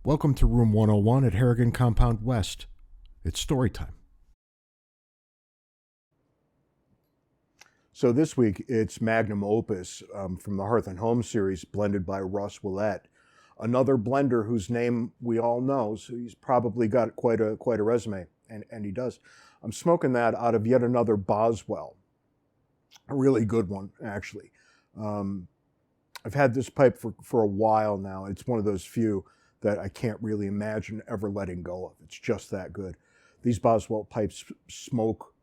Welcome to Room 101 at Harrigan Compound West. It's story time. So this week it's Magnum Opus from the Hearth Home series, blended by Boswell, another blender whose name we all know. So he's probably got quite a resume, and he does. I'm smoking that out of yet another Boswell, a really good one actually. I've had this pipe for a while now. It's one of those few that I can't really imagine ever letting go of. It's just that good. These Boswell pipes smoke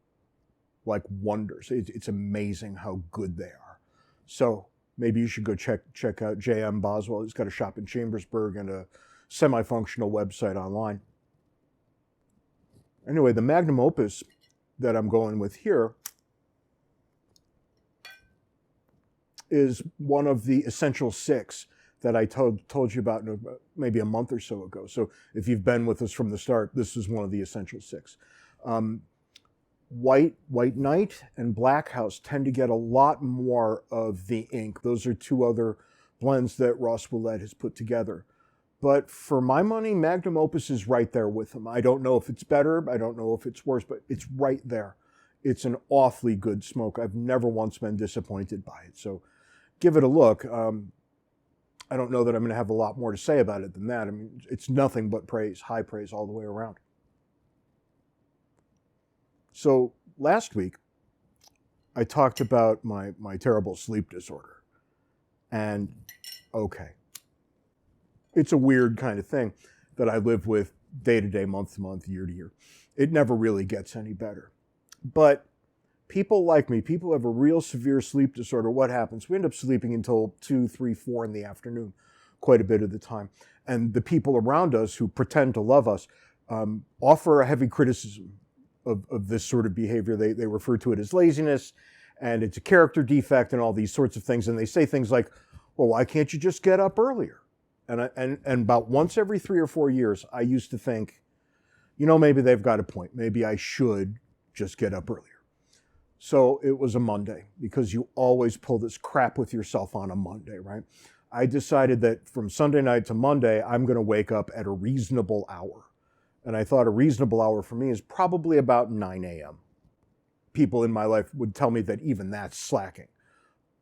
like wonders. It's amazing how good they are. So maybe you should go check out J.M. Boswell. He's got a shop in Chambersburg and a semi-functional website online. Anyway, the Magnum Opus that I'm going with here is one of the essential six that I told you about maybe a month or so ago. So if you've been with us from the start, this is one of the essential six. White Knight and Black House tend to get a lot more of the ink. Those are two other blends that Boswell has put together. But for my money, Magnum Opus is right there with them. I don't know if it's better, I don't know if it's worse, but it's right there. It's an awfully good smoke. I've never once been disappointed by it. So give it a look. I don't know that I'm going to have a lot more to say about it than that. I mean, it's nothing but praise, high praise all the way around. So last week, I talked about my terrible sleep disorder. And okay, it's a weird kind of thing that I live with day to day, month to month, year to year. It never really gets any better. But people like me, people who have a real severe sleep disorder, what happens? We end up sleeping until 2, 3, 4 in the afternoon, quite a bit of the time. And the people around us who pretend to love us offer a heavy criticism of this sort of behavior. They refer to it as laziness, and it's a character defect and all these sorts of things. And they say things like, well, why can't you just get up earlier? And about once every 3 or 4 years, I used to think, maybe they've got a point. Maybe I should just get up earlier. So it was a Monday, because you always pull this crap with yourself on a Monday, right? I decided that from Sunday night to Monday, I'm going to wake up at a reasonable hour. And I thought a reasonable hour for me is probably about 9 a.m. People in my life would tell me that even that's slacking.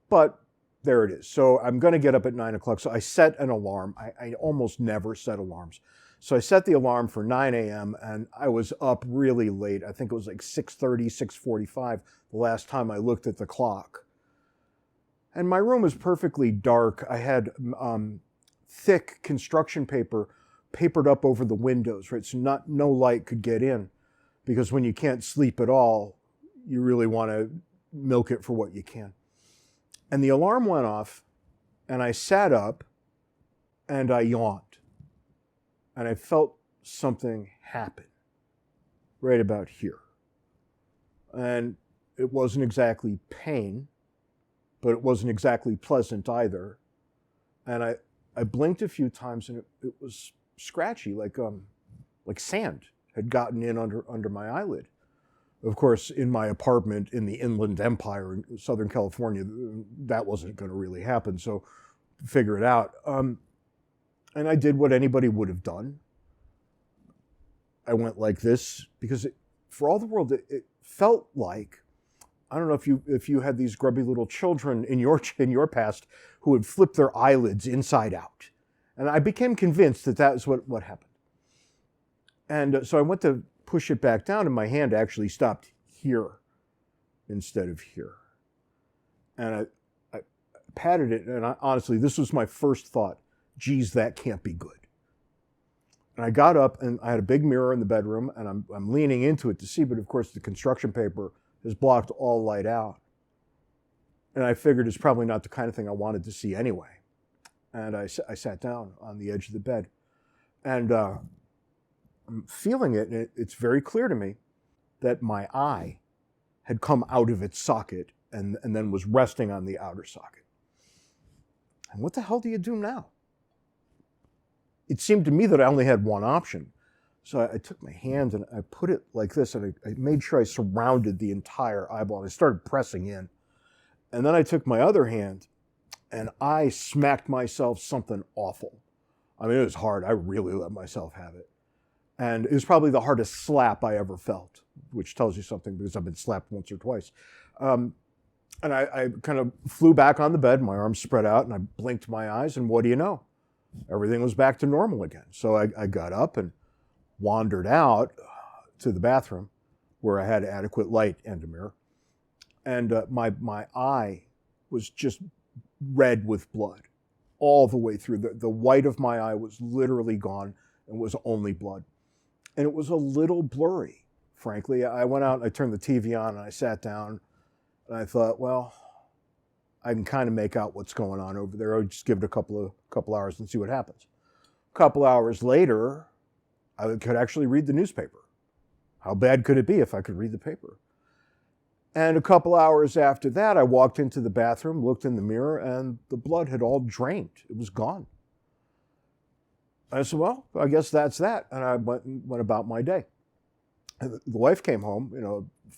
But there it is. So I'm going to get up at 9 o'clock. So I set an alarm. I almost never set alarms. So I set the alarm for 9 a.m. and I was up really late. I think it was like 6:30, 6:45 the last time I looked at the clock. And my room was perfectly dark. I had thick construction paper papered up over the windows, right? So no light could get in, because when you can't sleep at all, you really want to milk it for what you can. And the alarm went off, and I sat up and I yawned. And I felt something happen right about here. And it wasn't exactly pain, but it wasn't exactly pleasant either. And I blinked a few times, and it was scratchy, like sand had gotten in under my eyelid. Of course, in my apartment in the Inland Empire in Southern California, that wasn't going to really happen. So figure it out. And I did what anybody would have done. I went like this, because for all the world, it felt like, I don't know if you had these grubby little children in your past who would flip their eyelids inside out. And I became convinced that was what happened. And so I went to push it back down, and my hand actually stopped here instead of here. And I patted it, and honestly, this was my first thought. Geez, that can't be good. And I got up, and I had a big mirror in the bedroom, and I'm leaning into it to see, but of course the construction paper has blocked all light out. And I figured it's probably not the kind of thing I wanted to see anyway. And I sat down on the edge of the bed. And I'm feeling it, and it's very clear to me that my eye had come out of its socket and then was resting on the outer socket. And what the hell do you do now? It seemed to me that I only had one option. So I took my hand and I put it like this, and I made sure I surrounded the entire eyeball, and I started pressing in. And then I took my other hand and I smacked myself something awful. I mean, it was hard. I really let myself have it. And it was probably the hardest slap I ever felt, which tells you something because I've been slapped once or twice. And I kind of flew back on the bed, my arms spread out, and I blinked my eyes, and what do you know? Everything was back to normal again. So I got up and wandered out to the bathroom where I had adequate light and a mirror. And my eye was just red with blood all the way through. The white of my eye was literally gone and was only blood. And it was a little blurry, frankly. I went out and I turned the TV on and I sat down and I thought, well, I can kind of make out what's going on over there. I'll just give it a couple hours and see what happens. A couple hours later, I could actually read the newspaper. How bad could it be if I could read the paper? And a couple hours after that, I walked into the bathroom, looked in the mirror, and the blood had all drained. It was gone. I said, well, I guess that's that. And I went about my day. And the wife came home,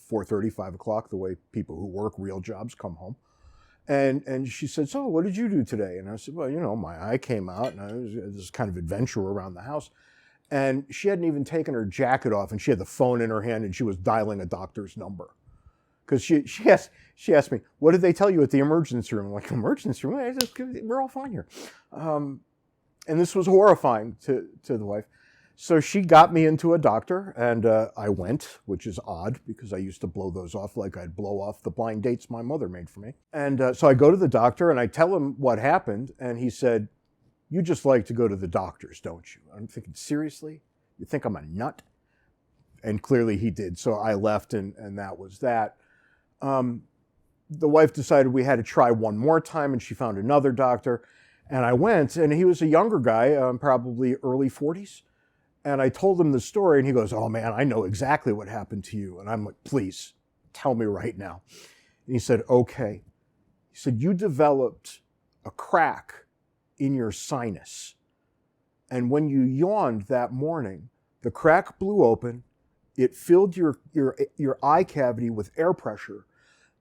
4:30, 5 o'clock, the way people who work real jobs come home. And she said, so what did you do today? And I said, well, my eye came out, and I was this kind of adventure around the house. And she hadn't even taken her jacket off, and she had the phone in her hand, and she was dialing a doctor's number. Because she asked me, what did they tell you at the emergency room? I'm like, emergency room? We're all fine here. And this was horrifying to the wife. So she got me into a doctor, and I went, which is odd because I used to blow those off like I'd blow off the blind dates my mother made for me. And so I go to the doctor, and I tell him what happened, and he said, you just like to go to the doctors, don't you? I'm thinking, seriously? You think I'm a nut? And clearly he did. So I left, and that was that. The wife decided we had to try one more time, and she found another doctor. And I went, and he was a younger guy, probably early 40s. And I told him the story, and he goes, oh man, I know exactly what happened to you. And I'm like, please, tell me right now. And he said, okay. He said, you developed a crack in your sinus. And when you yawned that morning, the crack blew open. It filled your eye cavity with air pressure.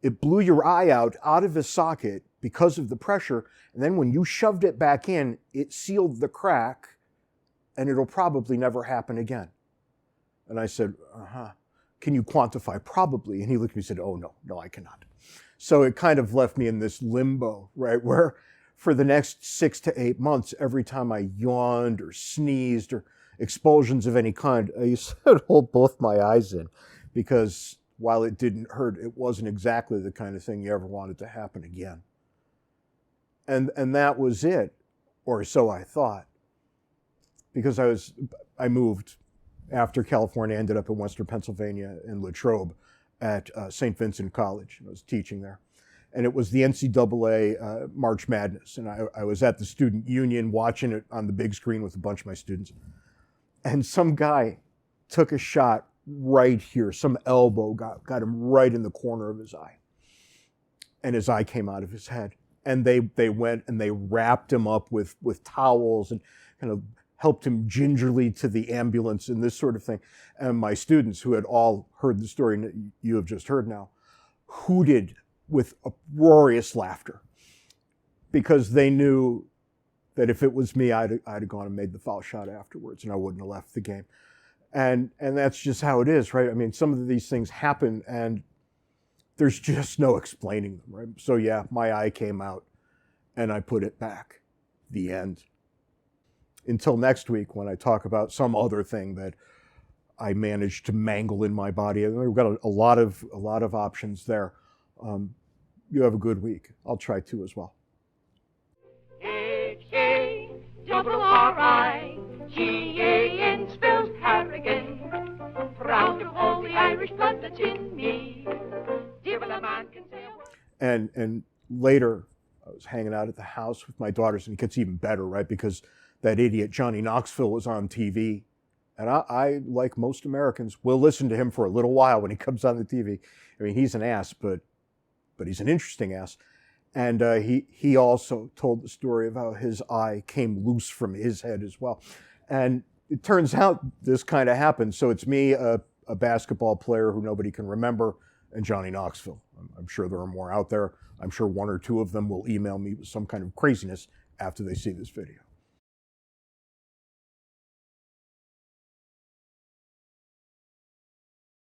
It blew your eye out of its socket because of the pressure. And then when you shoved it back in, it sealed the crack, and it'll probably never happen again. And I said, can you quantify? Probably. And he looked at me and said, oh, no, I cannot. So it kind of left me in this limbo, right, where for the next 6 to 8 months, every time I yawned or sneezed or expulsions of any kind, I used to hold both my eyes in, because while it didn't hurt, it wasn't exactly the kind of thing you ever wanted to happen again. And that was it, or so I thought, because I moved after California, ended up in Western Pennsylvania in Latrobe at St. Vincent College. I was teaching there. And it was the NCAA March Madness. And I was at the student union watching it on the big screen with a bunch of my students. And some guy took a shot right here. Some elbow got him right in the corner of his eye. And his eye came out of his head. And they went and they wrapped him up with towels and kind of helped him gingerly to the ambulance and this sort of thing. And my students, who had all heard the story you have just heard now, hooted with uproarious laughter, because they knew that if it was me, I'd have gone and made the foul shot afterwards, and I wouldn't have left the game. And that's just how it is, right? I mean, some of these things happen, and there's just no explaining them, right? So yeah, my eye came out, and I put it back. The end. Until next week, when I talk about some other thing that I managed to mangle in my body. We've got a lot of options there. You have a good week. I'll try to as well. H-A-R-R-I-G-A-N spells Harrigan. Proud of all the Irish blood that's in me. Devil a man can say a word. And later, I was hanging out at the house with my daughters, and it gets even better, right? Because that idiot Johnny Knoxville was on TV. And I, like most Americans, will listen to him for a little while when he comes on the TV. I mean, he's an ass, but he's an interesting ass. And he also told the story of how his eye came loose from his head as well. And it turns out this kind of happened. So it's me, a basketball player who nobody can remember, and Johnny Knoxville. I'm sure there are more out there. I'm sure one or two of them will email me with some kind of craziness after they see this video.